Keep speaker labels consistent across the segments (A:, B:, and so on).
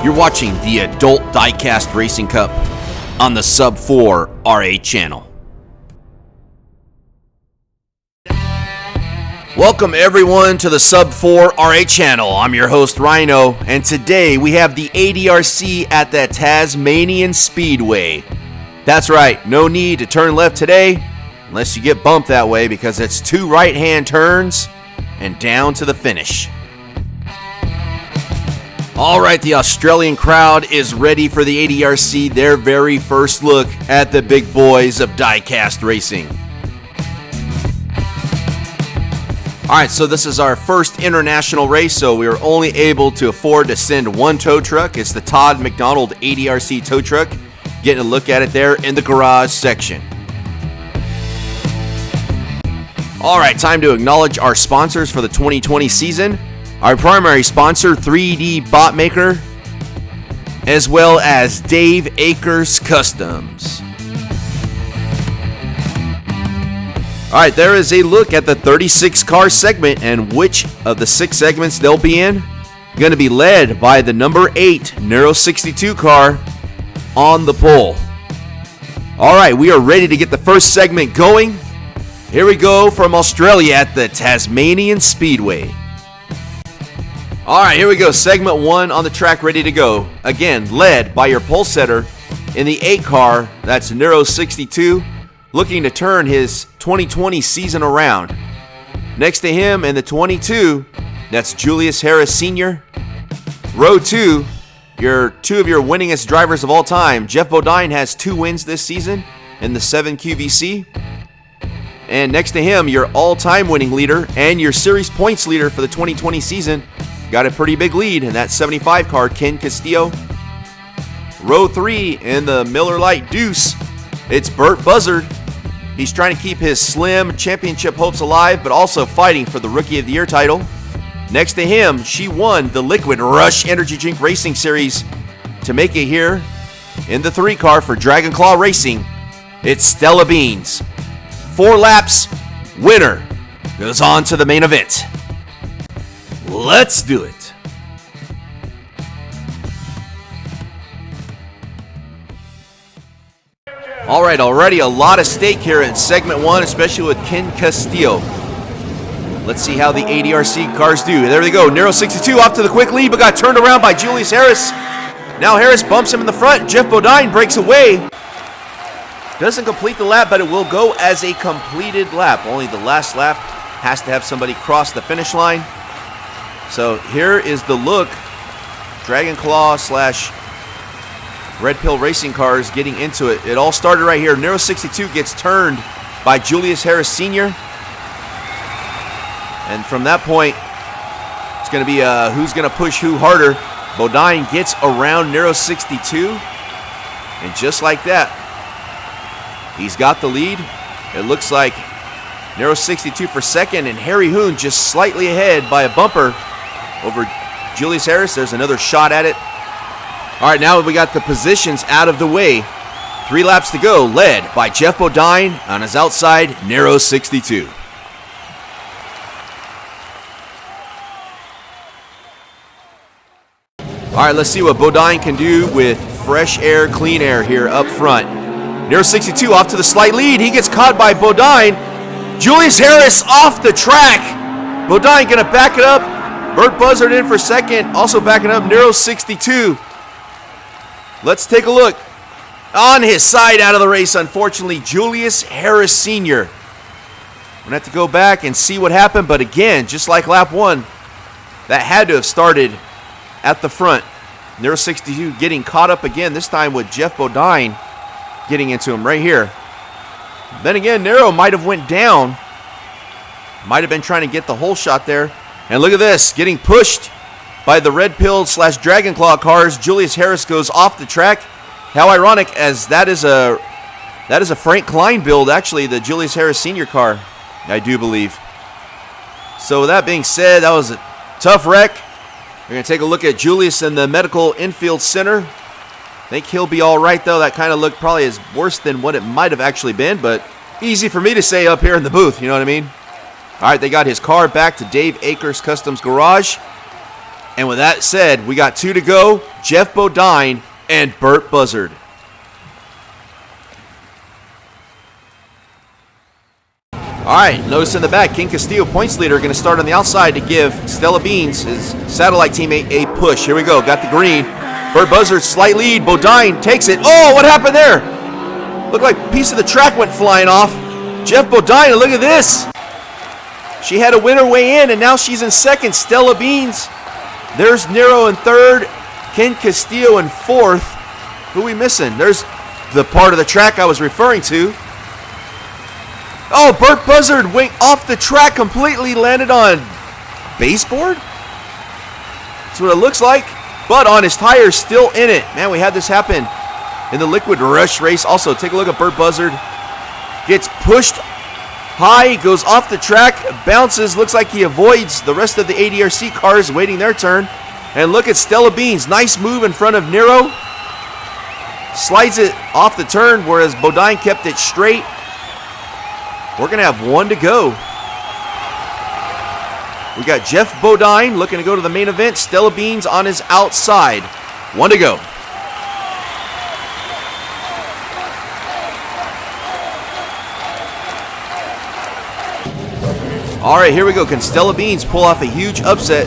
A: You're watching the Adult Diecast Racing Cup on the Sub 4 RA channel. Welcome everyone to the Sub 4 RA channel. I'm your host Rhino, and today we have the ADRC at the Tasmanian Speedway. That's right, no need to turn left today unless you get bumped that way because it's 2 right-hand turns and down to the finish. Alright, the Australian crowd is ready for the ADRC, their very first look at the big boys of diecast racing. Alright, so this is our first international race, so we were only able to afford to send one tow truck. It's the Todd McDonald ADRC tow truck. Getting a look at it there in the garage section. Alright, time to acknowledge our sponsors for the 2020 season. Our primary sponsor, 3D Bot Maker, as well as Dave Akers Customs. Alright, there is a look at the 36 car segment and which of the 6 segments they'll be in. Going to be led by the number 8 Nero 62 car on the pole. Alright, we are ready to get the first segment going. Here we go from Australia at the Tasmanian Speedway. Alright, here we go. Segment 1 on the track, ready to go. Again, led by your pole setter in the 8 car, that's Nero 62, looking to turn his 2020 season around. Next to him in the 22, that's Julius Harris Sr. Row 2, your 2 of your winningest drivers of all time. Jeff Bodine has 2 wins this season in the 7 QVC. And next to him, your all-time winning leader and your series points leader for the 2020 season. Got a pretty big lead in that 75 car, Ken Castillo. Row 3 in the Miller Lite Deuce, it's Burt Buzzard. He's trying to keep his slim championship hopes alive, but also fighting for the Rookie of the Year title. Next to him, she won the Liquid Rush Energy Drink Racing Series to make it here in the 3 car for Dragon Claw Racing. It's Stella Beans. 4 laps, winner goes on to the main event. Let's do it. Alright, already a lot of stake here in segment 1, especially with Ken Castillo. Let's see how the ADRC cars do. There they go. Nero 62 off to the quick lead, but got turned around by Julius Harris. Now Harris bumps him in the front. Jeff Bodine breaks away. Doesn't complete the lap, but it will go as a completed lap. Only the last lap has to have somebody cross the finish line. So here is the look. Dragon Claw / Red Pill Racing cars getting into it. It all started right here. Nero 62 gets turned by Julius Harris Sr. And from that point, it's going to be who's going to push who harder. Bodine gets around Nero 62. And just like that, he's got the lead. It looks like Nero 62 for second, and Harry Hoon just slightly ahead by a bumper over Julius Harris. There's another shot at it. All right, now we got the positions out of the way. 3 laps to go, led by Jeff Bodine on his outside, Nero 62. All right, let's see what Bodine can do with fresh air, clean air here up front. Nero 62 off to the slight lead. He gets caught by Bodine. Julius Harris off the track. Bodine gonna back it up. Burt Buzzard in for second. Also backing up Nero 62. Let's take a look. On his side out of the race, unfortunately, Julius Harris Sr. We're gonna have to go back and see what happened, but again, just like lap 1, that had to have started at the front. Nero 62 getting caught up again, this time with Jeff Bodine getting into him right here. Then again, Nero might have went down. Might have been trying to get the whole shot there. And look at this, getting pushed by the Red Pill / Dragon Claw cars. Julius Harris goes off the track. How ironic, as that is a Frank Kline build, actually, the Julius Harris Sr. car, I do believe. So with that being said, that was a tough wreck. We're going to take a look at Julius in the medical infield center. I think he'll be all right, though. That kind of looked probably as worse than what it might have actually been, but easy for me to say up here in the booth, you know what I mean? All right, they got his car back to Dave Akers Customs Garage. And with that said, we got 2 to go. Jeff Bodine and Burt Buzzard. All right, notice in the back, Ken Castillo, points leader, going to start on the outside to give Stella Beans, his satellite teammate, a push. Here we go, got the green. Burt Buzzard, slight lead. Bodine takes it. Oh, what happened there? Looked like a piece of the track went flying off. Jeff Bodine, look at this. She had to win her way in, and now she's in second. Stella Beans. There's Nero in third. Ken Castillo in fourth. Who are we missing? There's the part of the track I was referring to. Oh, Burt Buzzard went off the track completely, landed on baseboard? That's what it looks like. But on his tires, still in it. Man, we had this happen in the Liquid Rush race. Also, take a look at Burt Buzzard. Gets pushed high, goes off the track, bounces, looks like he avoids the rest of the ADRC cars waiting their turn. And look at Stella Beans, nice move in front of Nero. Slides it off the turn, whereas Bodine kept it straight. We're going to have 1 to go. We got Jeff Bodine looking to go to the main event. Stella Beans on his outside. 1 to go. All right, here we go. Can Stella Beans pull off a huge upset,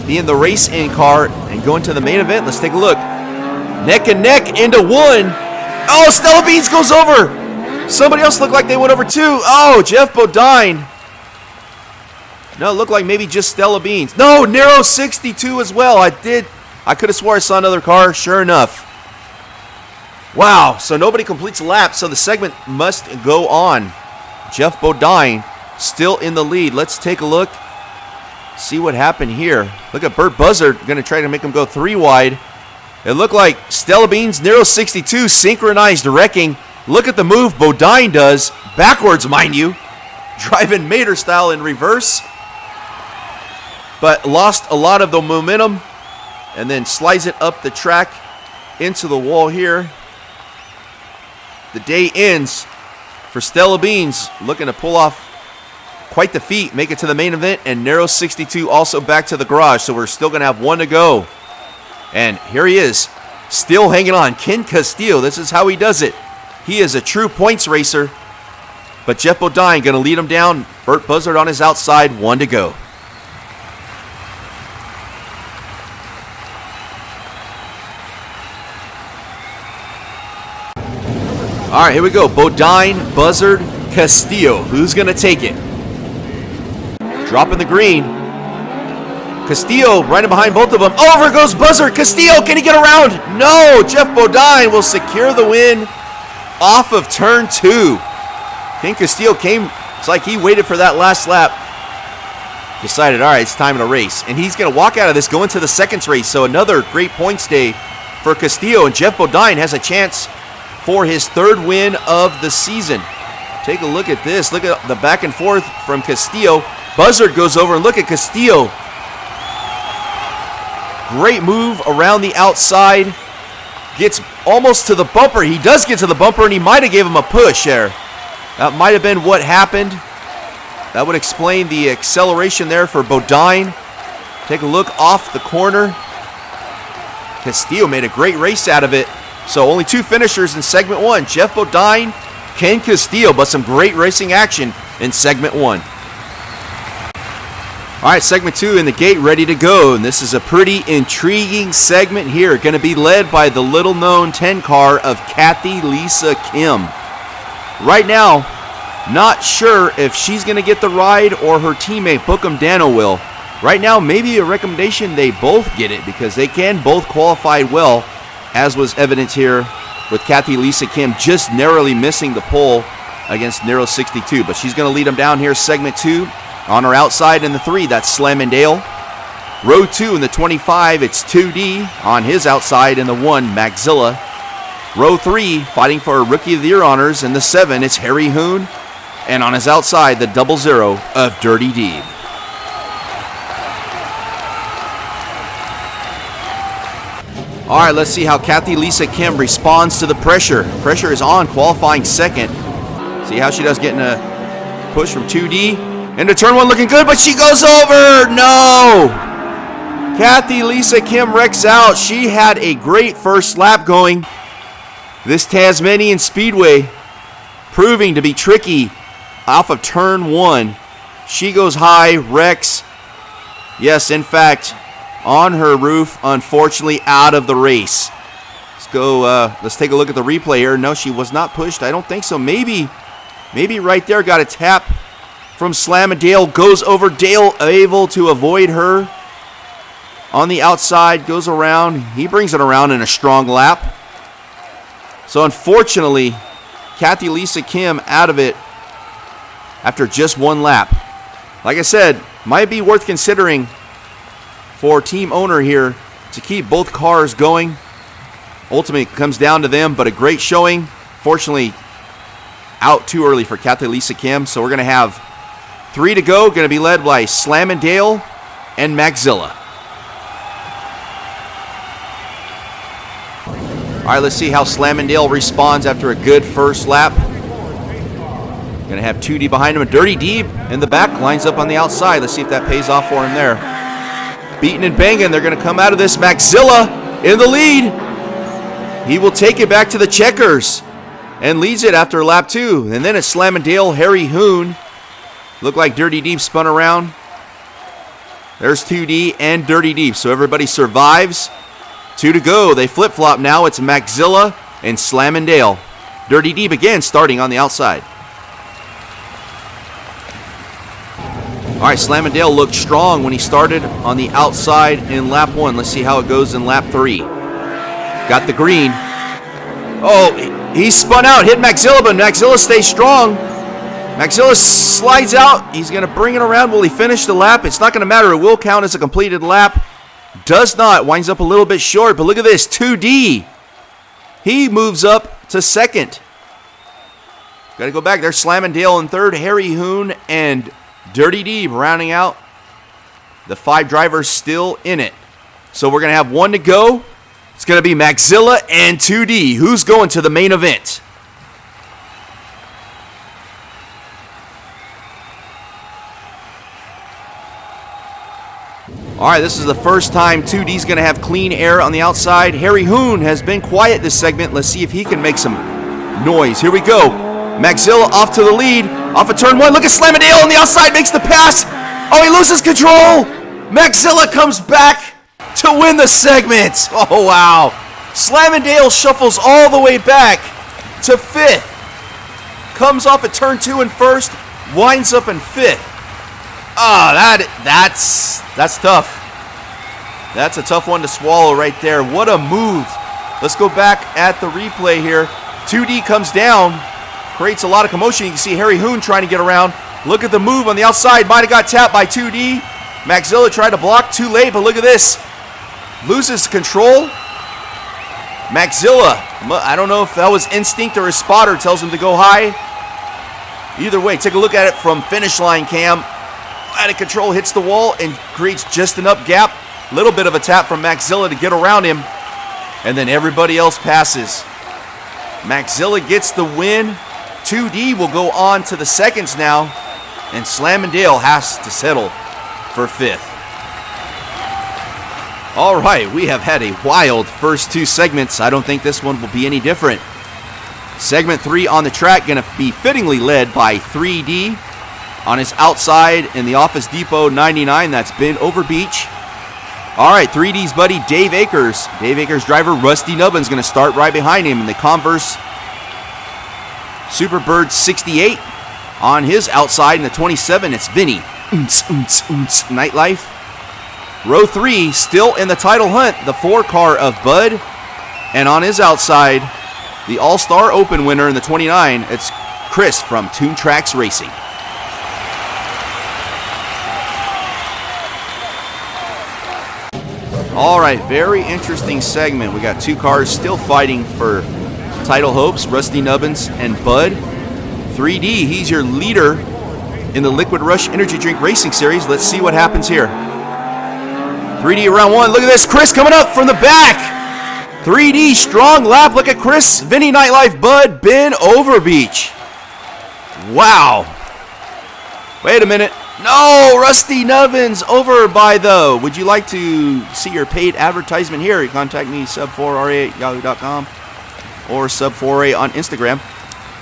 A: be in the race-in car, and go into the main event? Let's take a look. Neck and neck into 1. Oh, Stella Beans goes over. Somebody else looked like they went over 2. Oh, Jeff Bodine. No, it looked like maybe just Stella Beans. No, Nero 62 as well. I could have swore I saw another car. Sure enough. Wow, so nobody completes a lap, so the segment must go on. Jeff Bodine still in the lead. Let's take a look. See what happened here. Look at Burt Buzzard. Going to try to make him go 3 wide. It looked like Stella Beans, Nero 62, synchronized wrecking. Look at the move Bodine does. Backwards, mind you. Driving Mater style in reverse. But lost a lot of the momentum. And then slides it up the track into the wall here. The day ends for Stella Beans. Looking to pull off quite the feat. Make it to the main event. And Nero 62 also back to the garage. So we're still going to have 1 to go. And here he is. Still hanging on. Ken Castillo. This is how he does it. He is a true points racer. But Jeff Bodine going to lead him down. Burt Buzzard on his outside. 1 to go. All right, here we go. Bodine, Buzzard, Castillo. Who's going to take it? Dropping the green. Castillo right behind both of them. Over goes Buzzard. Castillo, can he get around? No, Jeff Bodine will secure the win off of turn 2. Ken Castillo came, it's like he waited for that last lap. Decided, all right, it's time to race. And he's going to walk out of this, go into the seconds race. So another great points day for Castillo. And Jeff Bodine has a chance for his 3rd win of the season. Take a look at this. Look at the back and forth from Castillo. Buzzard goes over and look at Castillo. Great move around the outside. Gets almost to the bumper. He does get to the bumper, and he might have gave him a push there. That might have been what happened. That would explain the acceleration there for Bodine. Take a look off the corner. Castillo made a great race out of it. So only 2 finishers in segment 1. Jeff Bodine, Ken Castillo, but some great racing action in segment 1. All right, segment 2 in the gate, ready to go. And this is a pretty intriguing segment here. Going to be led by the little-known 10 car of Cathy Lisa Kim. Right now, not sure if she's going to get the ride or her teammate Bookham Dano will. Right now, maybe a recommendation they both get it because they can both qualify well, as was evident here with Cathy Lisa Kim just narrowly missing the pole against Nero 62. But she's going to lead them down here, segment 2. On her outside in the 3, that's Slam and Dale. Row 2 in the 25, it's 2D. On his outside in the 1, Maxilla. Row 3, fighting for a Rookie of the Year honors in the 7, it's Harry Hoon. And on his outside, the 00 of Dirty Deeb. All right, let's see how Cathy Lisa Kim responds to the pressure. Pressure is on, qualifying second. See how she does getting a push from 2D. Into turn 1 looking good, but she goes over. No! Cathy Lisa Kim wrecks out. She had a great first lap going. This Tasmanian Speedway proving to be tricky off of turn 1. She goes high, wrecks. Yes, in fact, on her roof, unfortunately out of the race. Let's take a look at the replay here. No, she was not pushed. I don't think so. Maybe right there got a tap from Slam and Dale. Goes over Dale, able to avoid her. On the outside, goes around. He brings it around in a strong lap. So unfortunately, Cathy Lisa Kim out of it after just one lap. Like I said, might be worth considering for team owner here to keep both cars going. Ultimately, it comes down to them, but a great showing. Fortunately, out too early for Cathy Lisa Kim. So we're going to have 3 to go. Going to be led by Slam and Dale and Maxilla. All right, let's see how Slam and Dale responds after a good first lap. Going to have 2D behind him. A Dirty Deep in the back, lines up on the outside. Let's see if that pays off for him there. Beating and banging. They're going to come out of this. Maxilla in the lead. He will take it back to the checkers and leads it after lap 2. And then it's Slam and Dale, Harry Hoon. Looked like Dirty Deep spun around. There's 2D and Dirty Deep. So everybody survives. 2 to go. They flip-flop now. It's Maxilla and Slam and Dale. Dirty Deep again starting on the outside. All right, Slam and Dale looked strong when he started on the outside in lap 1. Let's see how it goes in lap 3. Got the green. Oh, he spun out, hit Maxilla, but Maxilla stays strong. Maxilla slides out. He's going to bring it around. Will he finish the lap? It's not going to matter. It will count as a completed lap. Does not. Winds up a little bit short, but look at this. 2D. He moves up to second. Got to go back. There's Slam and Dale in third. Harry Hoon and Dirty Deep rounding out. The 5 drivers still in it. So we're going to have 1 to go. It's going to be Maxilla and 2D. Who's going to the main event? All right, this is the first time 2D's going to have clean air on the outside. Harry Hoon has been quiet this segment. Let's see if he can make some noise. Here we go. Maxilla off to the lead. Off of turn 1. Look at Slam and Dale on the outside. Makes the pass. Oh, he loses control. Maxilla comes back to win the segment. Oh, wow. Slam and Dale shuffles all the way back to 5th. Comes off at turn 2 in 1st. Winds up in 5th. That's tough. That's a tough one to swallow right there. What a move. Let's go back at the replay here. 2D comes down. Creates a lot of commotion. You can see Harry Hoon trying to get around. Look at the move on the outside. Might have got tapped by 2D. Maxilla tried to block too late, but look at this. Loses control. Maxilla, I don't know if that was instinct or his spotter tells him to go high. Either way, take a look at it from finish line cam. Out of control, hits the wall and creates just enough gap. Little bit of a tap from Maxilla to get around him. And then everybody else passes. Maxilla gets the win. 2D will go on to the seconds now. And Slam and Dale has to settle for 5th. All right, we have had a wild first 2 segments. I don't think this one will be any different. Segment 3 on the track, going to be fittingly led by 3D. On his outside in the Office Depot 99, that's been over Beach. All right, 3D's buddy Dave Akers. Dave Akers' driver Rusty Nubbin's going to start right behind him in the Converse Superbird 68. On his outside in the 27, it's Vinny. Nightlife. Row 3, still in the title hunt, the 4 car of Bud. And on his outside, the All-Star Open winner in the 29, it's Chris from Toon Tracks Racing. All right, very interesting segment. We got 2 cars still fighting for title hopes, Rusty Nubbins and Bud. 3D, he's your leader in the Liquid Rush Energy Drink Racing Series. Let's see what happens here. 3D around 1. Look at this. Chris coming up from the back. 3D strong lap. Look at Chris. Vinny Nightlife, Bud, Ben Overbeach. Wow. Wait a minute. No, Rusty Nubbins over by the. Would you like to see your paid advertisement here? You contact me, sub4ra@yahoo.com or sub4ra on Instagram.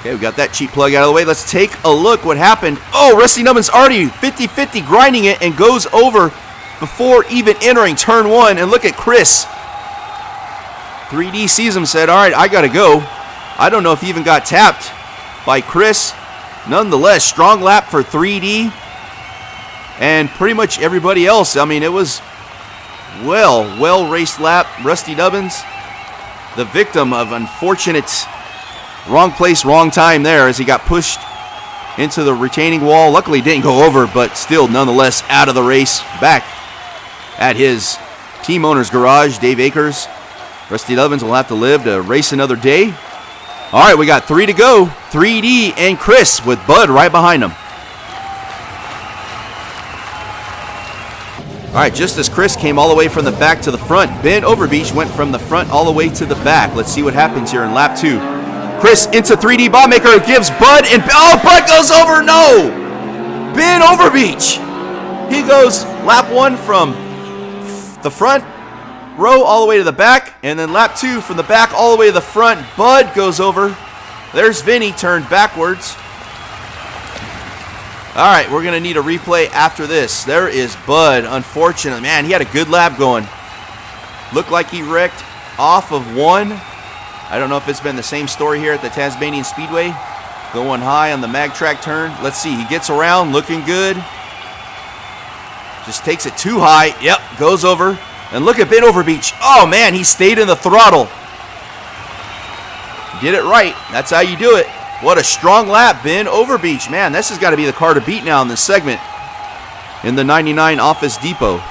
A: Okay, we got that cheap plug out of the way. Let's take a look what happened. Oh, Rusty Nubbins already 50-50 grinding it and goes over before even entering turn 1. And look at Chris. 3D sees him, said, all right, I got to go. I don't know if he even got tapped by Chris. Nonetheless, strong lap for 3D. And pretty much everybody else. I mean, it was well-raced lap. Rusty Nubbins, the victim of unfortunate wrong place, wrong time there as he got pushed into the retaining wall. Luckily, didn't go over, but still, nonetheless, out of the race. Back at his team owner's garage, Dave Akers. Rusty Nubbins will have to live to race another day. All right, we got 3 to go. 3D and Chris with Bud right behind him. All right, just as Chris came all the way from the back to the front, Ben Overbeach went from the front all the way to the back. Let's see what happens here in lap 2. Chris into 3D Bombmaker, gives Bud, and oh, Bud goes over, no! Ben Overbeach. He goes lap 1 from the front row all the way to the back, and then lap 2 from the back all the way to the front. Bud goes over. There's Vinny turned backwards. All right, we're going to need a replay after this. There is Bud, unfortunately. Man, he had a good lap going. Looked like he wrecked off of 1. I don't know if it's been the same story here at the Tasmanian Speedway. Going high on the mag track turn. Let's see, he gets around, looking good. Just takes it too high. Yep, goes over. And look at Ben Overbeach. Oh, man, he stayed in the throttle. Did it right. That's how you do it. What a strong lap, Ben Overbeach. Man, this has got to be the car to beat now in this segment in the 99 Office Depot.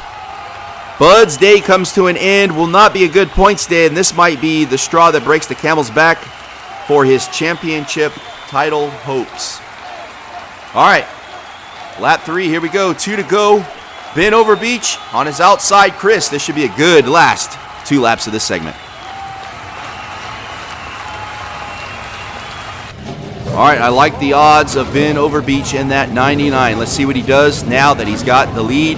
A: Bud's day comes to an end. Will not be a good points day, and this might be the straw that breaks the camel's back for his championship title hopes. All right, lap 3, here we go. 2 to go. Ben Overbeach on his outside. Chris, this should be a good last 2 laps of this segment. All right, I like the odds of Ben Overbeach in that 99. Let's see what he does now that he's got the lead.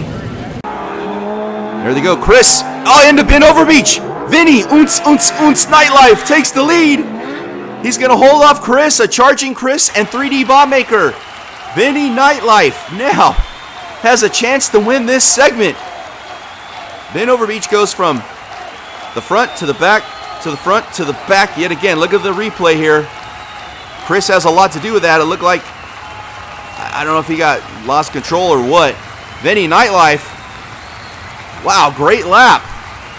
A: There they go, Chris. Oh, into Ben Overbeach. Vinny, Nightlife takes the lead. He's going to hold off Chris, a charging Chris, and 3D Bombmaker. Vinny Nightlife now has a chance to win this segment. Ben Overbeach goes from the front to the back, to the front to the back yet again. Look at the replay here. Chris has a lot to do with that. It looked like, I don't know if he got lost control or what. Vinny Nightlife, wow, great lap.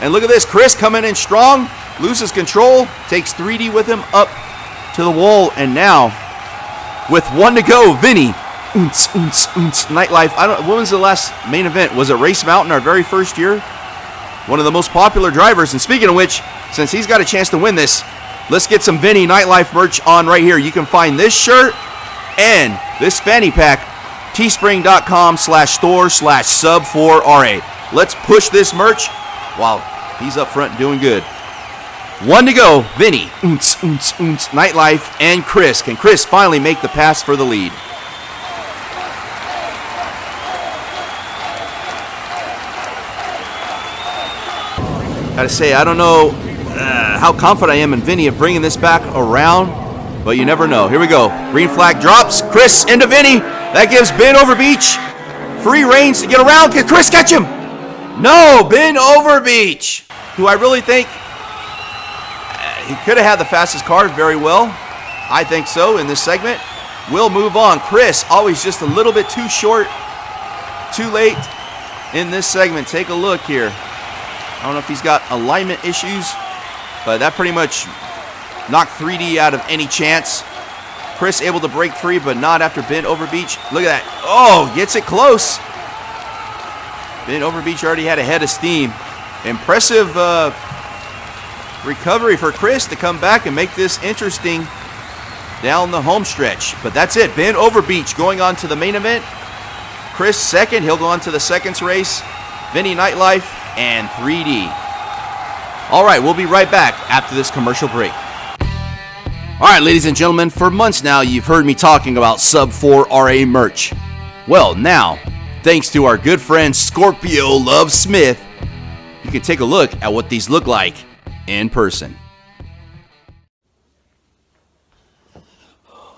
A: And look at this, Chris coming in strong, loses control, takes 3D with him up to the wall, and now, with 1 to go, Vinny, Nightlife. When was the last main event? Was it Race Mountain, our very first year? One of the most popular drivers. And speaking of which, since he's got a chance to win this, let's get some Vinny Nightlife merch on right here. You can find this shirt and this fanny pack, teespring.com/store/sub4ra. Let's push this merch while he's up front doing good. 1 to go, Vinny, Nightlife, and Chris. Can Chris finally make the pass for the lead? Gotta say, I don't know how confident I am in Vinny of bringing this back around, but you never know. Here we go. Green flag drops. Chris into Vinny. That gives Ben Overbeach free reins to get around. Can Chris catch him? No, Ben Overbeach, who I really think he could have had the fastest car very well. I think so in this segment. We'll move on. Chris, always just a little bit too short, too late in this segment. Take a look here. I don't know if he's got alignment issues, but that pretty much knocked 3D out of any chance. Chris able to break free, but not after Ben Overbeach. Look at that. Oh, gets it close. Ben Overbeach already had a head of steam. Impressive recovery for Chris to come back and make this interesting down the home stretch. But that's it. Ben Overbeach going on to the main event. Chris second. He'll go on to the seconds race. Vinny Nightlife and 3D. All right, we'll be right back after this commercial break. All right, ladies and gentlemen, for months now, you've heard me talking about Sub 4 RA merch. Well, now, thanks to our good friend Scorpio Love Smith, you can take a look at what these look like in person.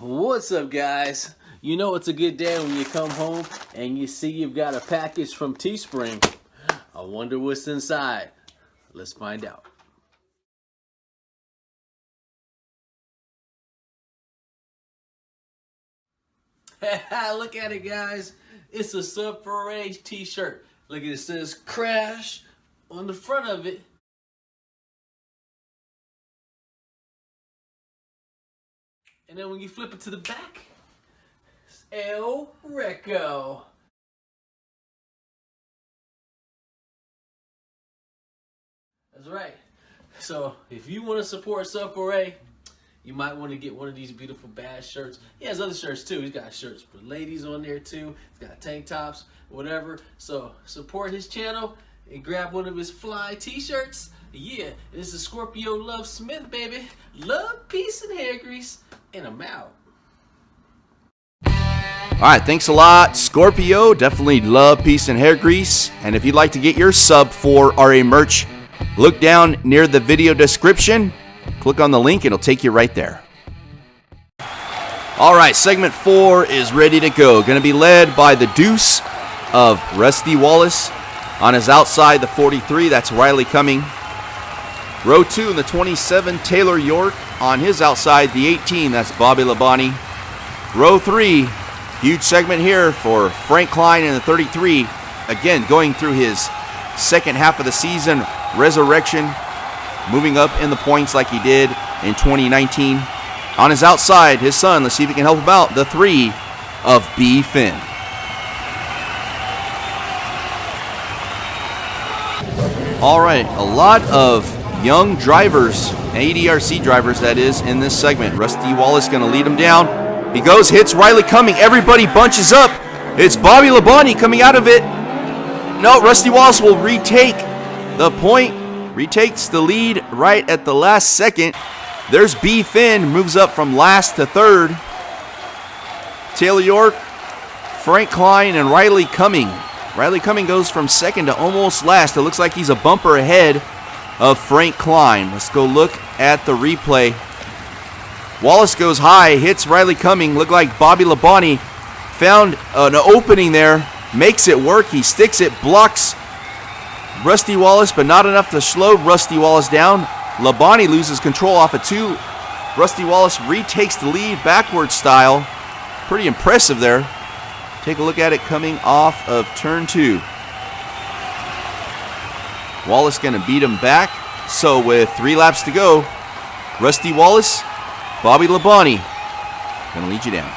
B: What's up, guys? You know it's a good day when you come home and you see you've got a package from Teespring. I wonder what's inside. Let's find out. Look at it, guys. It's a Sub 4A t-shirt. Look at it, says Crash on the front of it. And then when you flip it to the back, it's El Reco. That's right. So if you want to support Sub 4A, you might want to get one of these beautiful bass shirts. He has other shirts too. He's got shirts for ladies on there too. He's got tank tops, whatever. So support his channel and grab one of his fly t-shirts. Yeah, this is Scorpio Love Smith, baby. Love, peace, and hair grease. And I'm out.
A: All right, thanks a lot, Scorpio. Definitely love, peace, and hair grease. And if you'd like to get your Sub 4 RA merch, look down near the video description. Click on the link, it'll take you right there. All right, segment 4 is ready to go. Going to be led by the deuce of Rusty Wallace. On his outside, the 43, that's Riley Cumming. Row 2 in the 27, Taylor York. On his outside, the 18, that's Bobby Labonte. Row 3, huge segment here for Frank Kline in the 33. Again, going through his second half of the season, resurrection, moving up in the points like he did in 2019. On his outside, his son, let's see if he can help him out, the 3 of B. Finn. All right, a lot of young drivers, ADRC drivers that is, in this segment. Rusty Wallace going to lead him down. He goes, hits Riley Cumming. Everybody bunches up. It's Bobby Labonte coming out of it. No, Rusty Wallace will retake the point. Retakes the lead right at the last second. There's B. Finn, moves up from last to third. Taylor York, Frank Kline, and Riley Cumming. Riley Cumming goes from second to almost last. It looks like he's a bumper ahead of Frank Kline. Let's go look at the replay. Wallace goes high, hits Riley Cumming. Looked like Bobby Labonte found an opening there, makes it work. He sticks it, blocks Rusty Wallace, but not enough to slow Rusty Wallace down. Labonte loses control off of 2. Rusty Wallace retakes the lead backward style. Pretty impressive there. Take a look at it coming off of turn 2. Wallace going to beat him back. So with 3 laps to go, Rusty Wallace, Bobby Labonte going to lead you down.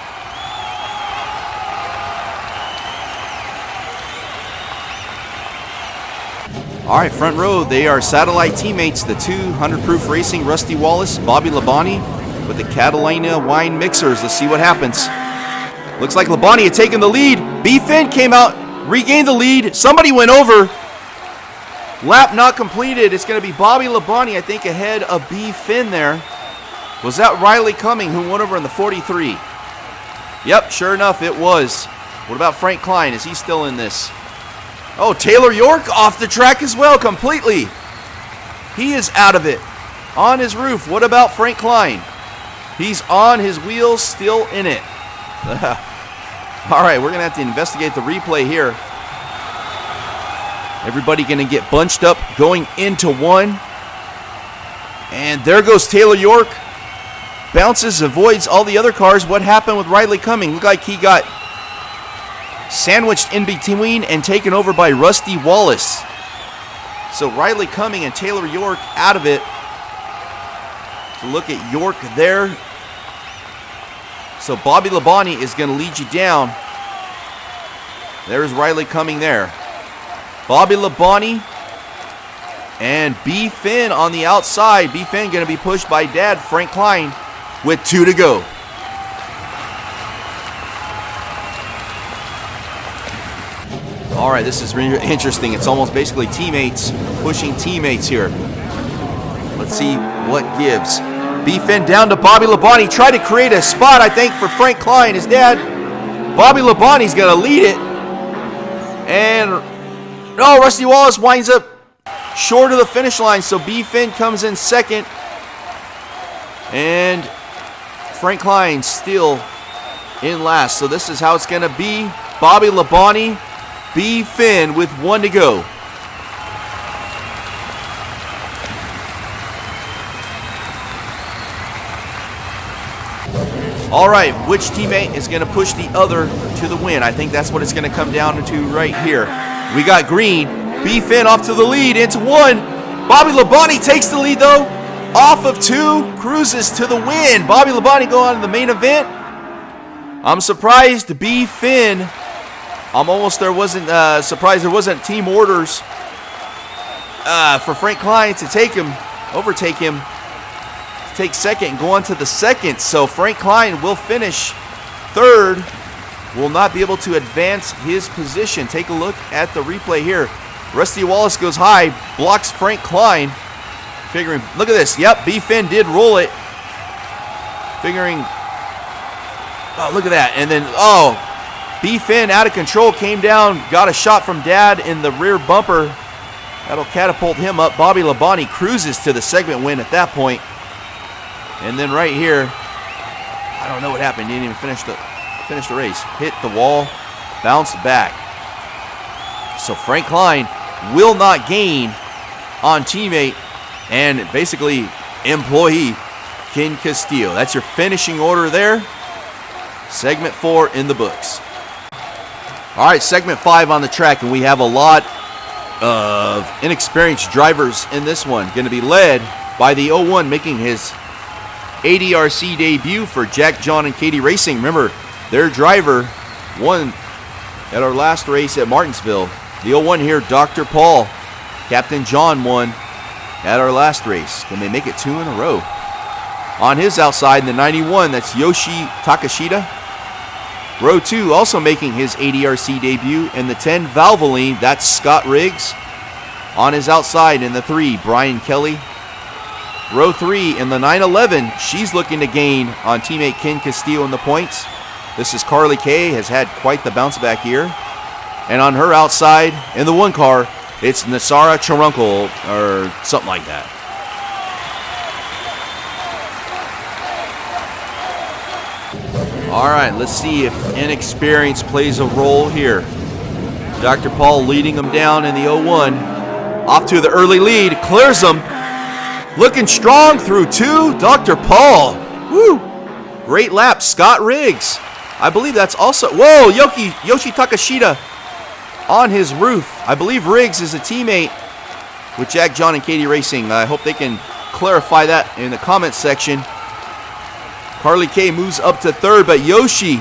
A: All right, front row, they are satellite teammates, the 200 Proof Racing, Rusty Wallace, Bobby Labonte with the Catalina wine mixers. Let's see what happens. Looks like Labonte had taken the lead. B. Finn came out, regained the lead. Somebody went over. Lap not completed. It's going to be Bobby Labonte, I think, ahead of B. Finn there. Was that Riley Cumming who went over in the 43? Yep, sure enough, it was. What about Frank Kline? Is he still in this? Oh, Taylor York off the track as well completely. He is out of it. On his roof. What about Frank Kline? He's on his wheels, still in it. All right, we're going to have to investigate the replay here. Everybody going to get bunched up going into one. And there goes Taylor York. Bounces, avoids all the other cars. What happened with Riley Cumming? Looked like he got sandwiched in between and taken over by Rusty Wallace. So Riley Cumming and Taylor York out of it. So look at York there. So Bobby Labonte is going to lead you down. There's Riley Cumming there. Bobby Labonte and B. Finn on the outside. B. Finn going to be pushed by Dad, Frank Kline, with 2 to go. All right, this is really interesting. It's almost basically teammates pushing teammates here. Let's see what gives. B. Finn down to Bobby Labonte. Tried to create a spot, I think, for Frank Kline, his dad. Bobby Labonte's going to lead it. And, no, Rusty Wallace winds up short of the finish line. So B. Finn comes in second. And Frank Kline still in last. So this is how it's going to be. Bobby Labonte, B. Finn with 1 to go. All right, which teammate is going to push the other to the win? I think that's what it's going to come down to right here. We got green. B. Finn off to the lead into 1. Bobby Labonte takes the lead, though. Off of 2, cruises to the win. Bobby Labonte go on to the main event. I'm surprised B. Finn. I'm almost surprised there wasn't team orders for Frank Kline to overtake him. Take second and go on to the second. So Frank Kline will finish third. Will not be able to advance his position. Take a look at the replay here. Rusty Wallace goes high, blocks Frank Kline. Figuring, look at this. Yep, B. Finn did roll it. Figuring, oh, look at that. And then, oh, B. Finn out of control, came down, got a shot from Dad in the rear bumper. That'll catapult him up. Bobby Labonte cruises to the segment win at that point. And then right here, I don't know what happened. He didn't even finish the race. Hit the wall, bounced back. So Frank Kline will not gain on teammate and basically employee Ken Castillo. That's your finishing order there. Segment 4 in the books. All right, segment 5 on the track, and we have a lot of inexperienced drivers in this one. Going to be led by the 01 making his ADRC debut for Jack, John, and Katie Racing. Remember, their driver won at our last race at Martinsville. The 01 here, Dr. Paul. Captain John won at our last race. Can they make it 2 in a row? On his outside in the 91, that's Yoshi Takashita. Row 2 also making his ADRC debut in the 10, Valvoline. That's Scott Riggs. On his outside in the 3, Brian Kelly. Row 3 in the 911, she's looking to gain on teammate Ken Castillo in the points. This is Carly Kay, has had quite the bounce back year. And on her outside, in the 1 car, it's Nasara Charunkel, or something like that. All right, let's see if inexperience plays a role here. Dr. Paul leading them down in the 01. Off to the early lead, clears them. Looking strong through 2, Dr. Paul. Woo! Great lap, Scott Riggs. I believe that's also, whoa, Yoshi Takashita on his roof. I believe Riggs is a teammate with Jack, John, and Katie Racing. I hope they can clarify that in the comments section. Carly Kay moves up to 3rd, but Yoshi,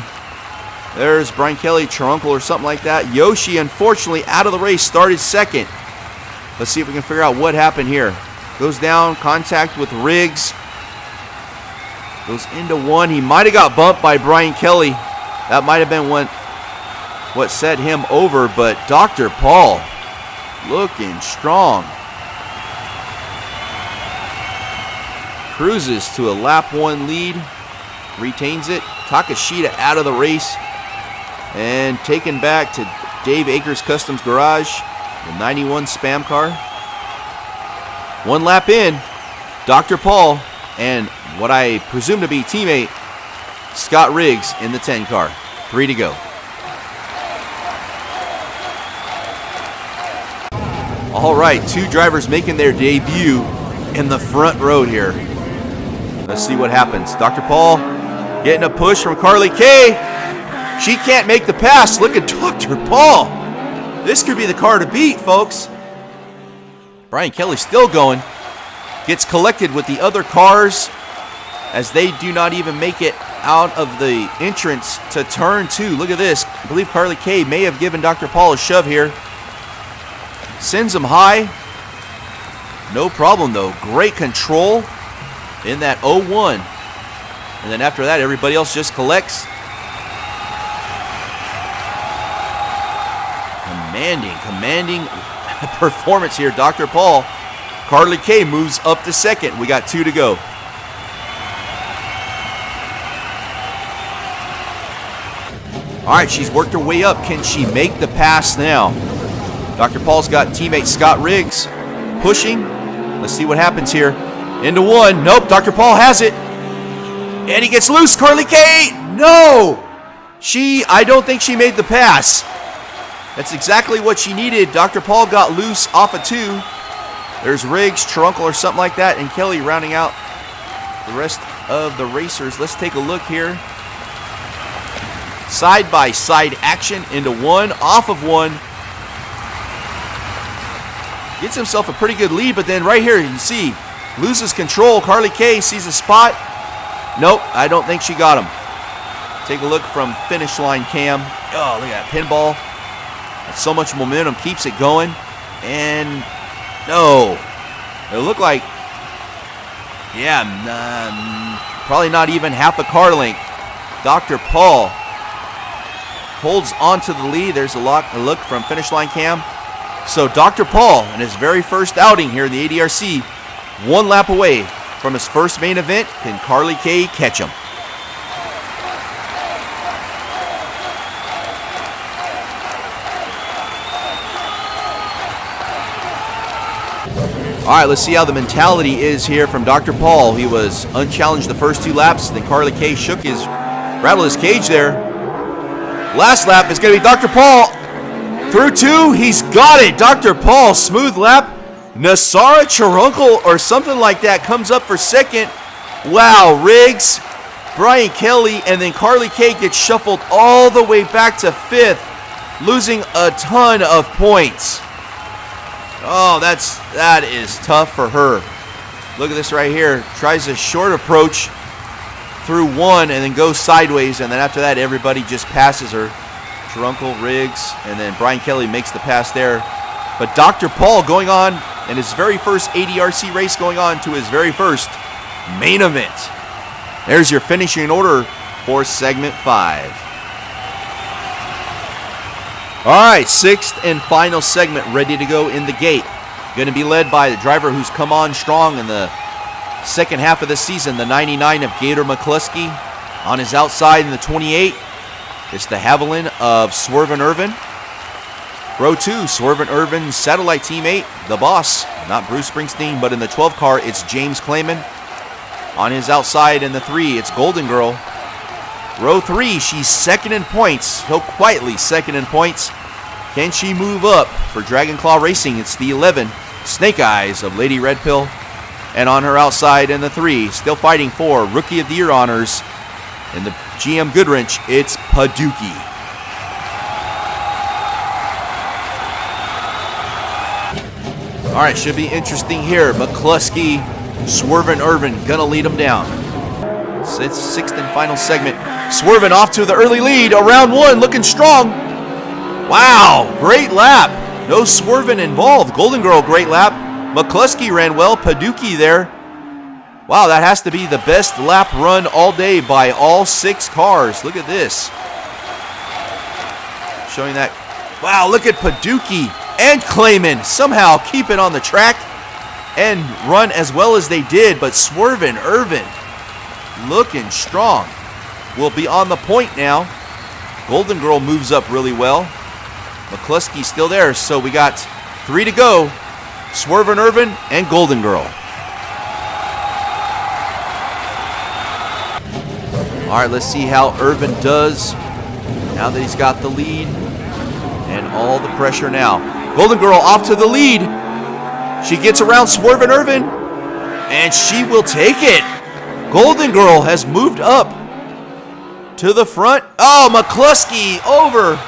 A: there's Brian Kelly, Charunkel, or something like that. Yoshi, unfortunately, out of the race, started 2nd. Let's see if we can figure out what happened here. Goes down, contact with Riggs. Goes into 1. He might have got bumped by Brian Kelly. That might have been what set him over, but Dr. Paul looking strong. Cruises to a lap 1 lead. Retains it. Takashita out of the race. And taken back to Dave Akers Customs Garage. The 91 Spam car. 1 lap in, Dr. Paul and what I presume to be teammate Scott Riggs in the 10 car. 3 to go. All right, 2 drivers making their debut in the front row here. Let's see what happens. Dr. Paul getting a push from Carly Kay. She can't make the pass. Look at Dr. Paul. This could be the car to beat, folks. Brian Kelly still going. Gets collected with the other cars as they do not even make it out of the entrance to turn 2. Look at this. I believe Carly Kay may have given Dr. Paul a shove here. Sends him high. No problem, though. Great control in that 01. And then after that, everybody else just collects. Commanding performance here, Dr. Paul. Carly Kay moves up to 2nd. We got 2 to go. All right, she's worked her way up. Can she make the pass now? Dr. Paul's got teammate Scott Riggs pushing. Let's see what happens here. Into one. Nope, Dr. Paul has it. And he gets loose. Carly Kay. No. I don't think she made the pass. That's exactly what she needed. Dr. Paul got loose off of 2. There's Riggs, Trunkel, or something like that, and Kelly rounding out the rest of the racers. Let's take a look here. Side-by-side action into one, off of one. Gets himself a pretty good lead, but then right here, you can see, loses control. Carly Kay sees a spot. Nope, I don't think she got him. Take a look from finish line cam. Oh, look at that pinball. That's so much momentum, keeps it going. And no, it looked like, yeah, probably not even half a car length. Dr. Paul holds on to the lead. There's a look from finish line cam. So Dr. Paul, in his very first outing here in the ADRC, 1 lap away from his first main event. Can Carly Kay catch him? All right, let's see how the mentality is here from Dr. Paul. He was unchallenged the first 2 laps. Then Carly Kay rattled his cage there. Last lap is going to be Dr. Paul. Through 2, he's got it. Dr. Paul, smooth lap. Nasara Charunkel or something like that comes up for second. Wow, Riggs, Brian Kelly, and then Carly Kay gets shuffled all the way back to 5th, losing a ton of points. Oh, that is tough for her. Look at this right here. Tries a short approach through 1 and then goes sideways, and then after that everybody just passes her. Trunkel, Riggs, and then Brian Kelly makes the pass there. But Dr. Paul going on in his very first ADRC race, going on to his very first main event. There's your finishing order for segment 5. All right, 6th and final segment ready to go in the gate. Going to be led by the driver who's come on strong in the second half of the season, the 99 of Gator McCluskey. On his outside in the 28, it's the Haviland of Swervin' Irvin. Row 2, Swervin' Irvin's satellite teammate, the boss, not Bruce Springsteen, but in the 12 car, it's James Clayman. On his outside in the 3, it's Golden Girl. Row 3, she's second in points, so quietly second in points. Can she move up for Dragon Claw Racing? It's the 11, Snake Eyes of Lady Red Pill. And on her outside in the 3, still fighting for Rookie of the Year honors in the GM Goodwrench, it's Paducah. All right, should be interesting here. McCluskey, Swervin' Irvin, gonna lead him down. It's 6th and final segment. Swervin' off to the early lead. Around 1, looking strong. Wow, great lap. No swerving involved. Golden Girl, great lap. McCluskey ran well. Paducah there. Wow, that has to be the best lap run all day by all 6 cars. Look at this. Showing that. Wow, look at Paducah and Clayman somehow keep it on the track and run as well as they did. But Swervin' Irvin looking strong. Will be on the point now. Golden Girl moves up really well. McCluskey still there, so we got 3 to go. Swervin' Irvin and Golden Girl. All right, let's see how Irvin does now that he's got the lead and all the pressure now. Golden Girl off to the lead. She gets around Swervin' Irvin, and she will take it. Golden Girl has moved up to the front. Oh, McCluskey over.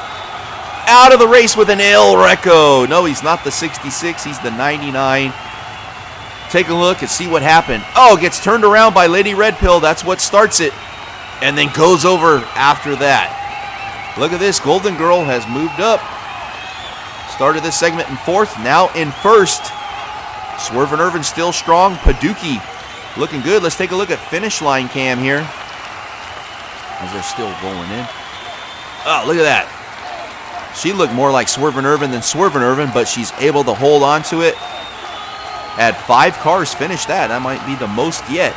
A: Out of the race with an El Reco. No, he's not the 66. He's the 99. Take a look and see what happened. Oh, gets turned around by Lady Red Pill. That's what starts it. And then goes over after that. Look at this. Golden Girl has moved up. Started this segment in 4th. Now in 1st. Swervin' Irvin still strong. Paducah looking good. Let's take a look at finish line cam here. As they're still rolling in. Oh, look at that. She looked more like Swervin' Irvin than Swervin' Irvin, but she's able to hold on to it. Had 5 cars finish that. That might be the most yet.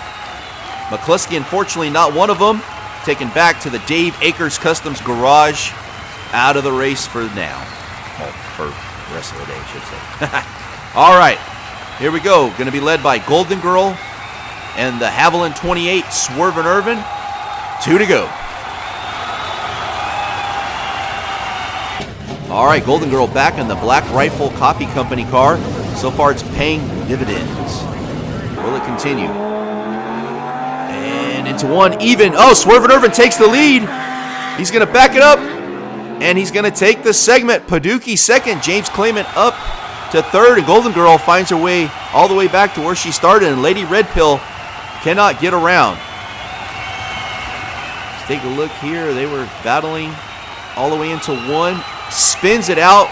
A: McCluskey, unfortunately, not one of them. taken back to the Dave Akers Customs Garage. Out of the race for now. Well, for the rest of the day, I should say. All right, here we go. Going to be led by Golden Girl and the Haviland 28, Swervin' Irvin. 2 to go. All right, Golden Girl back in the Black Rifle Coffee Company car. So far, it's paying dividends. Will it continue? And into one, even. Oh, Swervin' Irvin takes the lead. He's going to back it up, and he's going to take the segment. Paducah second, James Clayman up to third, and Golden Girl finds her way all the way back to where she started, and Lady Red Pill cannot get around. Let's take a look here. They were battling all the way into one. Spins it out.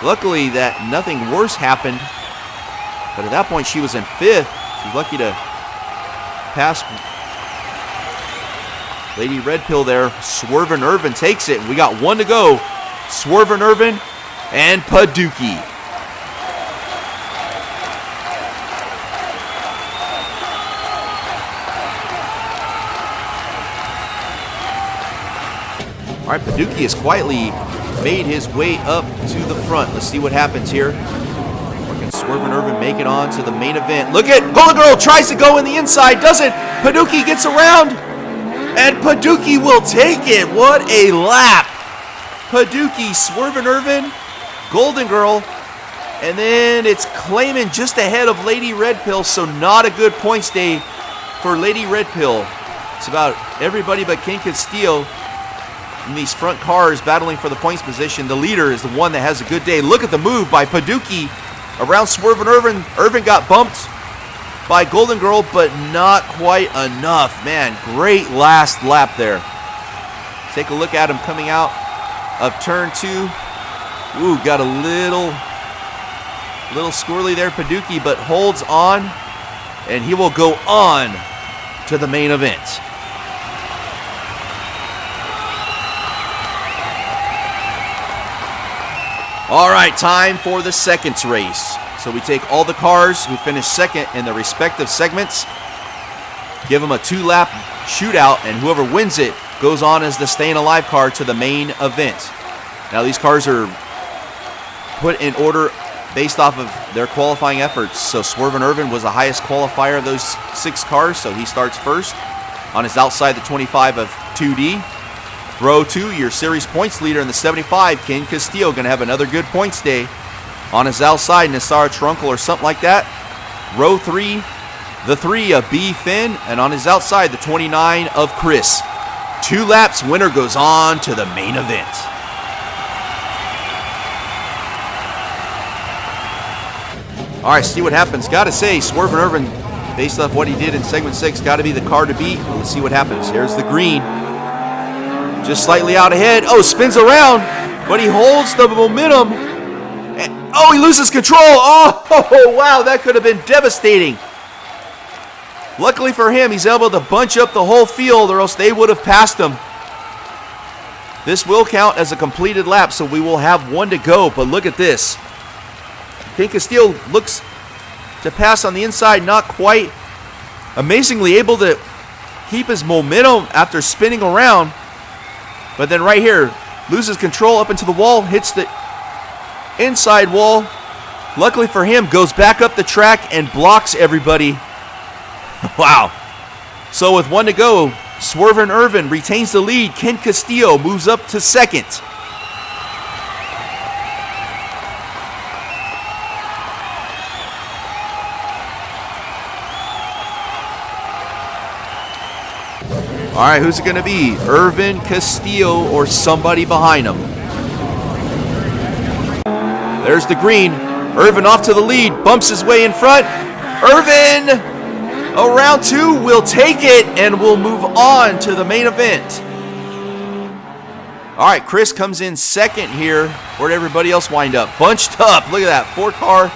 A: Luckily that nothing worse happened. But at that point she was in fifth. She's lucky to pass Lady Red Pill there. Swervin' Irvin takes it. We got 1 to go. Swervin' Irvin and Paducah. All right, Paducah has quietly made his way up to the front. Let's see what happens here. Or can Swervin' Irvin make it on to the main event? Look at Golden Girl tries to go in the inside, doesn't. Paducah gets around, and Paducah will take it. What a lap. Paducah, Swervin' Irvin, Golden Girl, and then it's Clayman just ahead of Lady Red Pill, so not a good points day for Lady Red Pill. It's about everybody but Ken Castillo in these front cars battling for the points position. The leader is the one that has a good day. Look at the move by Paducah around Swervin' Irvin. Irvin got bumped by Golden Girl, but not quite enough. Man, great last lap there. Take a look at him coming out of turn 2. Ooh, got a little squirrely there, Paducah, but holds on, and he will go on to the main event. All right, time for the seconds race. So we take all the cars who finished second in their respective segments, give them a 2-lap shootout, and whoever wins it goes on as the staying alive car to the main event. Now these cars are put in order based off of their qualifying efforts. So Swervin' Irvin was the highest qualifier of those 6 cars, so he starts first on his outside the 25 of 2D. Row 2, your series points leader in the 75, Ken Castillo, going to have another good points day. On his outside, Nassar Trunkle or something like that. Row 3, the 3 of B. Finn, and on his outside, the 29 of Chris. 2 laps, winner goes on to the main event. All right, see what happens. Got to say, Swervin' Irvin, based off what he did in segment 6, got to be the car to beat. Let's see what happens. Here's the green. Just slightly out ahead. Oh, spins around, but he holds the momentum. Oh, he loses control. Oh, wow, that could have been devastating. Luckily for him, he's able to bunch up the whole field, or else they would have passed him. This will count as a completed lap, so we will have 1 to go, but look at this. Ken Castillo looks to pass on the inside, not quite. Amazingly able to keep his momentum after spinning around. But then right here, loses control up into the wall, hits the inside wall. Luckily for him, goes back up the track and blocks everybody. Wow. So with 1 to go, Swervin' Irvin retains the lead. Ken Castillo moves up to second. All right, who's it going to be? Irvin, Castillo, or somebody behind him? There's the green. Irvin off to the lead, bumps his way in front. Irvin, around 2, will take it and will move on to the main event. All right, Chris comes in second here. Where'd everybody else wind up? Bunched up. Look at that, 4-car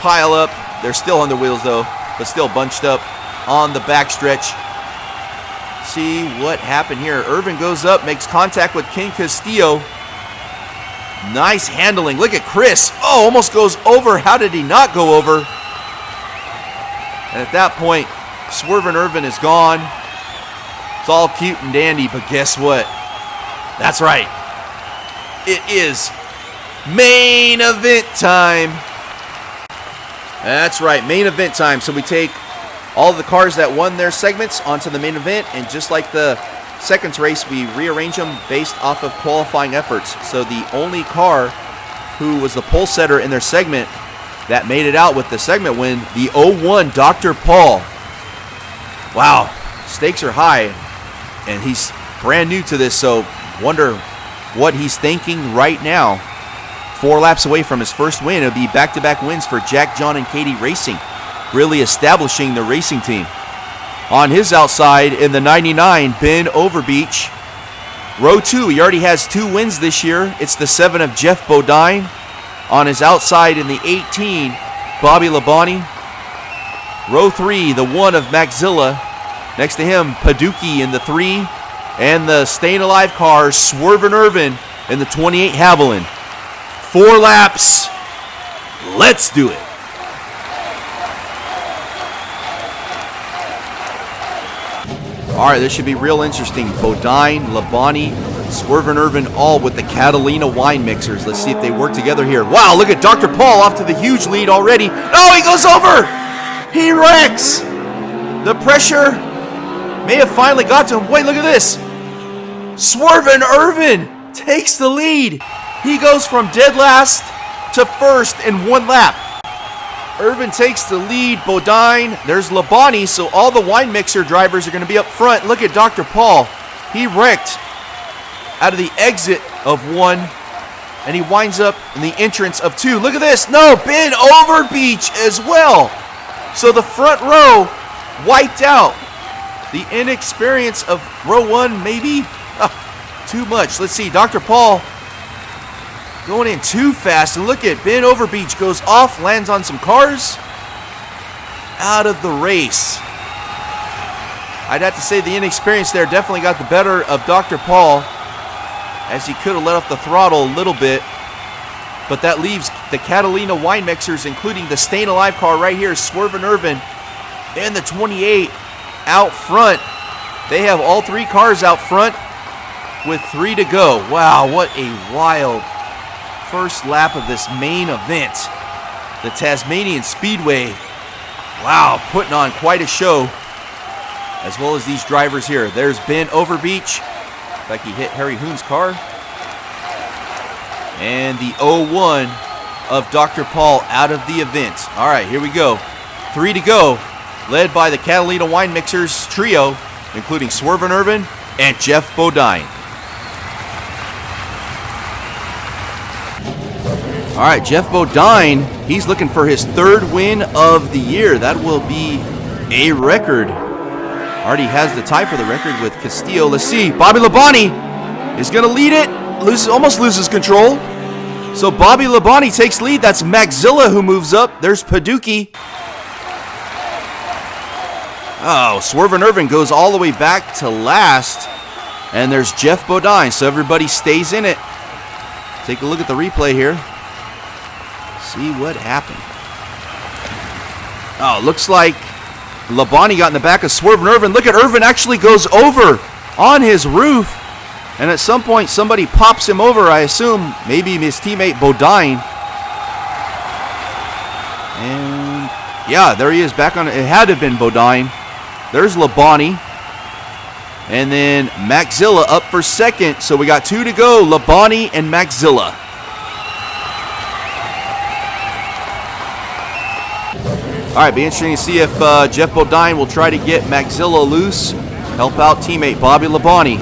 A: pile up. They're still on the wheels though, but still bunched up on the backstretch. See what happened here. Irvin goes up, makes contact with Ken Castillo. Nice handling. Look at Chris. Oh, almost goes over. How did he not go over? And at that point, Swervin' Irvin is gone. It's all cute and dandy, but guess what? That's right. It is main event time. That's right, main event time. So we take all of the cars that won their segments onto the main event, and just like the seconds race, we rearrange them based off of qualifying efforts. So the only car who was the pole setter in their segment that made it out with the segment win, the 01 Dr. Paul. Wow, stakes are high, and he's brand new to this, so wonder what he's thinking right now. 4 laps away from his first win. It'll be back-to-back wins for Jack, John, and Katie Racing, really establishing the racing team. On his outside in the 99, Ben Overbeach. Row 2, he already has 2 wins this year. It's the 7 of Jeff Bodine. On his outside in the 18, Bobby Labonte. Row 3, the 1 of Maxilla. Next to him, Paducci in the 3. And the staying alive car, Swervin' Irvin in the 28 Haviland. 4 laps. Let's do it. All right, this should be real interesting. Bodine, Labonte, Swervin' Irvin, all with the Catalina wine mixers. Let's see if they work together here. Wow, look at Dr. Paul off to the huge lead already. Oh, he goes over. He wrecks. The pressure may have finally got to him. Wait, look at this. Swervin' Irvin takes the lead. He goes from dead last to first in 1 lap. Irvin takes the lead. Bodine, there's Labonte, so all the wine mixer drivers are going to be up front. Look at Dr. Paul. He wrecked out of the exit of 1, and he winds up in the entrance of 2. Look at this. No, Ben Overbeach as well. So the front row wiped out. The inexperience of row 1, maybe too much. Let's see. Dr. Paul going in too fast. And look at Ben Overbeach goes off, lands on some cars. Out of the race. I'd have to say the inexperience there definitely got the better of Dr. Paul, as he could have let off the throttle a little bit. But that leaves the Catalina wine mixers, including the staying alive car right here, Swervin' Irvin, and the 28 out front. They have all 3 cars out front with 3 to go. Wow, what a wild first lap of this main event. The Tasmanian Speedway, wow, putting on quite a show, as well as these drivers here. There's Ben Overbeach. Like he hit Harry Hoon's car. And the 01 of Dr. Paul out of the event. All right, here we go. 3 to go, led by the Catalina Wine Mixers trio, including Swervin' Irvin and Jeff Bodine. All right, Jeff Bodine, he's looking for his 3rd win of the year. That will be a record. Already has the tie for the record with Castillo. Let's see. Bobby Labonte is going to lead it. Almost loses control. So Bobby Labonte takes lead. That's Maxilla who moves up. There's Paducci. Oh, Swervin' Irvin goes all the way back to last. And there's Jeff Bodine. So everybody stays in it. Take a look at the replay here. See what happened. Oh, looks like Labonte got in the back of Swervin' Irvin. Look at Irvin actually goes over on his roof. And at some point, somebody pops him over, I assume. Maybe his teammate Bodine. And yeah, there he is back on it. It had to have been Bodine. There's Labonte. And then Maxilla up for 2nd. So we got 2 to go, Labonte and Maxilla. All right, be interesting to see if Jeff Bodine will try to get Maxilla loose, help out teammate Bobby Labonte.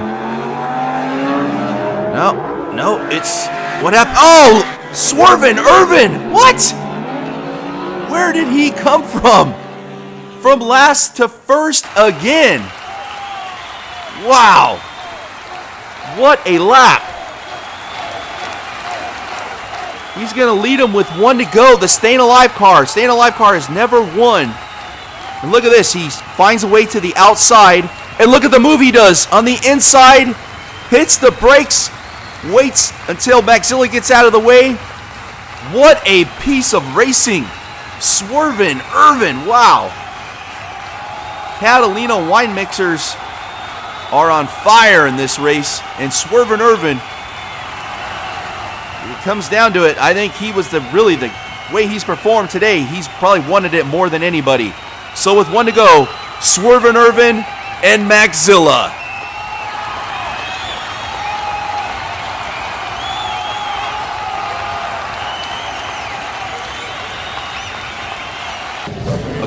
A: No, it's what happened? Oh, Swervin' Irvin! What? Where did he come from? From last to first again. Wow. What a lap. He's going to lead him with 1 to go. The Staying Alive car. Staying Alive car has never won. And look at this. He finds a way to the outside. And look at the move he does. On the inside, hits the brakes, waits until Maxilla gets out of the way. What a piece of racing. Swervin' Irvin. Wow. Catalina Wine Mixers are on fire in this race, and Swervin' Irvin, it comes down to it, I think he was the way he's performed today, he's probably wanted it more than anybody. So with 1 to go, Swervin' Irvin and Maxilla.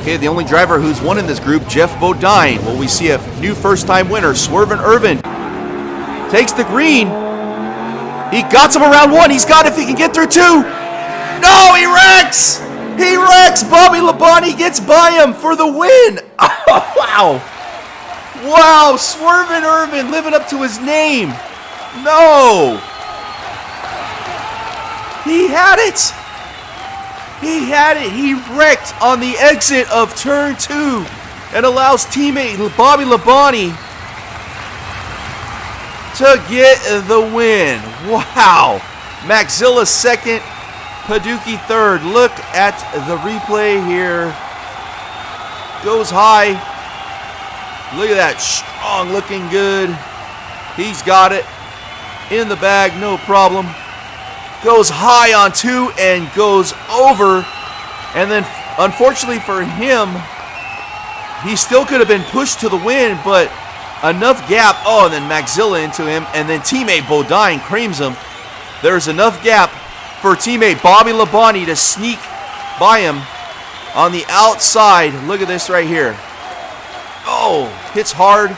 A: Okay, the only driver who's won in this group, Jeff Bodine. Will we see a new first-time winner? Swervin' Irvin takes the green. He got him around 1. He's got it if he can get through 2. No, he wrecks! He wrecks! Bobby Labonte gets by him for the win. Oh, wow. Wow, Swervin' Irvin living up to his name. No. He had it. He had it. He wrecked on the exit of turn 2 and allows teammate Bobby Labonte to get the win. Wow. Maxilla second, Paducah third. Look at the replay here. Goes high. Look at that. Strong, looking good. He's got it in the bag, no problem. Goes high on 2 and goes over. And then, unfortunately for him, he still could have been pushed to the win, but enough gap. Oh, and then Maxilla into him, and then teammate Bodine creams him. There's enough gap for teammate Bobby Labonte to sneak by him on the outside. Look at this right here. Oh, hits hard,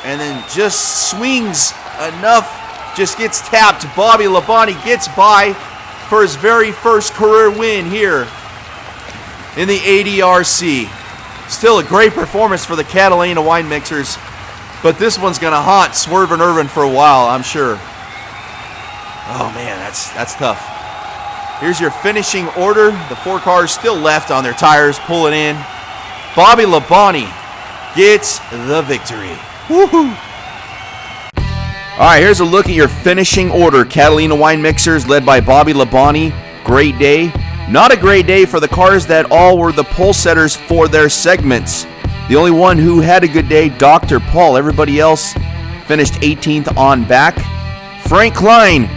A: and then just swings enough. Just gets tapped. Bobby Labonte gets by for his very first career win here in the ADRC. Still a great performance for the Catalina Wine Mixers, but this one's going to haunt Swervin' Irvin for a while, I'm sure. Oh, man, that's tough. Here's your finishing order. The 4 cars still left on their tires. Pull it in. Bobby Labonte gets the victory. Woohoo! All right, here's a look at your finishing order. Catalina Wine Mixers led by Bobby Labonte. Great day. Not a great day for the cars that all were the pole setters for their segments. The only one who had a good day, Dr. Paul. Everybody else finished 18th on back. Frank Kline,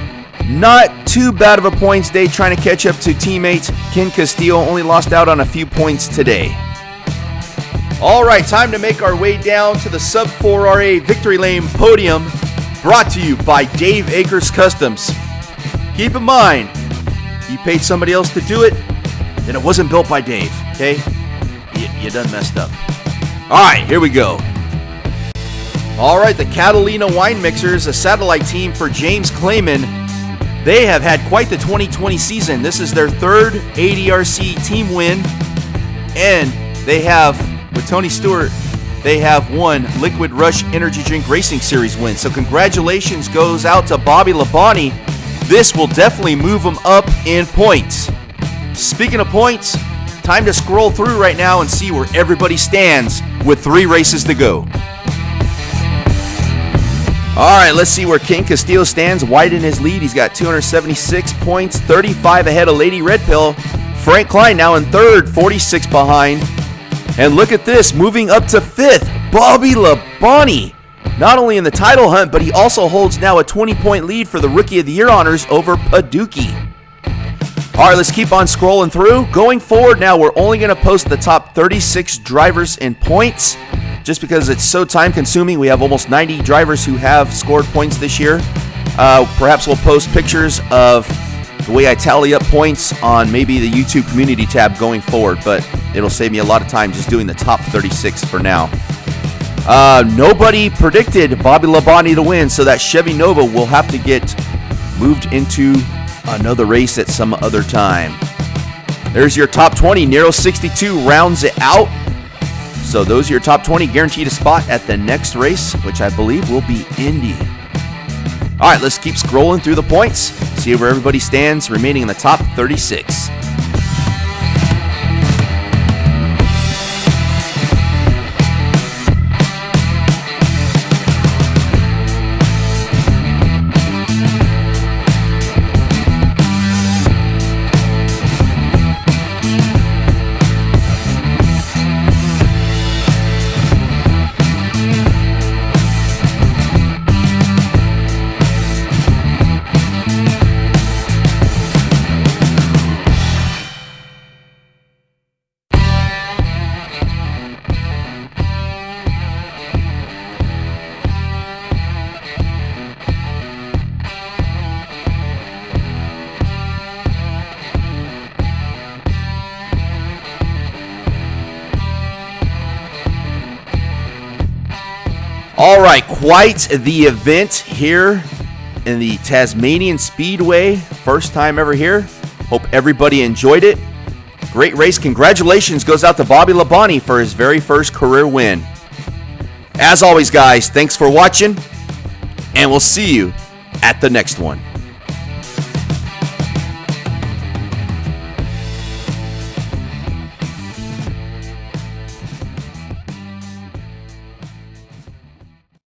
A: not too bad of a points day trying to catch up to teammate Ken Castillo. Only lost out on a few points today. All right, time to make our way down to the Sub 4RA Victory Lane podium. Brought to you by Dave Akers Customs. Keep in mind, you paid somebody else to do it, then it wasn't built by Dave, okay? You done messed up. All right, here we go. All right, the Catalina Wine Mixers, a satellite team for James Clayman. They have had quite the 2020 season. This is their 3rd ADRC team win, and they have, with Tony Stewart, they have won Liquid Rush Energy Drink Racing Series win. So congratulations goes out to Bobby Labonte. This will definitely move him up in points. Speaking of points, time to scroll through right now and see where everybody stands with 3 races to go. All right, let's see where Ken Castillo stands. Widen his lead. He's got 276 points, 35 ahead of Lady Red Pill. Frank Kline now in 3rd, 46 behind. And look at this, moving up to 5th, Bobby Labonte. Not only in the title hunt, but he also holds now a 20-point lead for the Rookie of the Year honors over Paducah. All right, let's keep on scrolling through. Going forward now, we're only going to post the top 36 drivers in points, just because it's so time-consuming. We have almost 90 drivers who have scored points this year. Perhaps we'll post pictures of the way I tally up points on maybe the YouTube community tab going forward, but it'll save me a lot of time just doing the top 36 for now. Nobody predicted Bobby Labonte to win, so that Chevy Nova will have to get moved into another race at some other time. There's your top 20. Nero 62 rounds it out. So those are your top 20, guaranteed a spot at the next race, which I believe will be Indy. All right, let's keep scrolling through the points, see where everybody stands remaining in the top 36. All right, quite the event here in the Tasmanian Speedway. First time ever here. Hope everybody enjoyed it. Great race. Congratulations goes out to Bobby Labonte for his very first career win. As always, guys, thanks for watching, and we'll see you at the next one.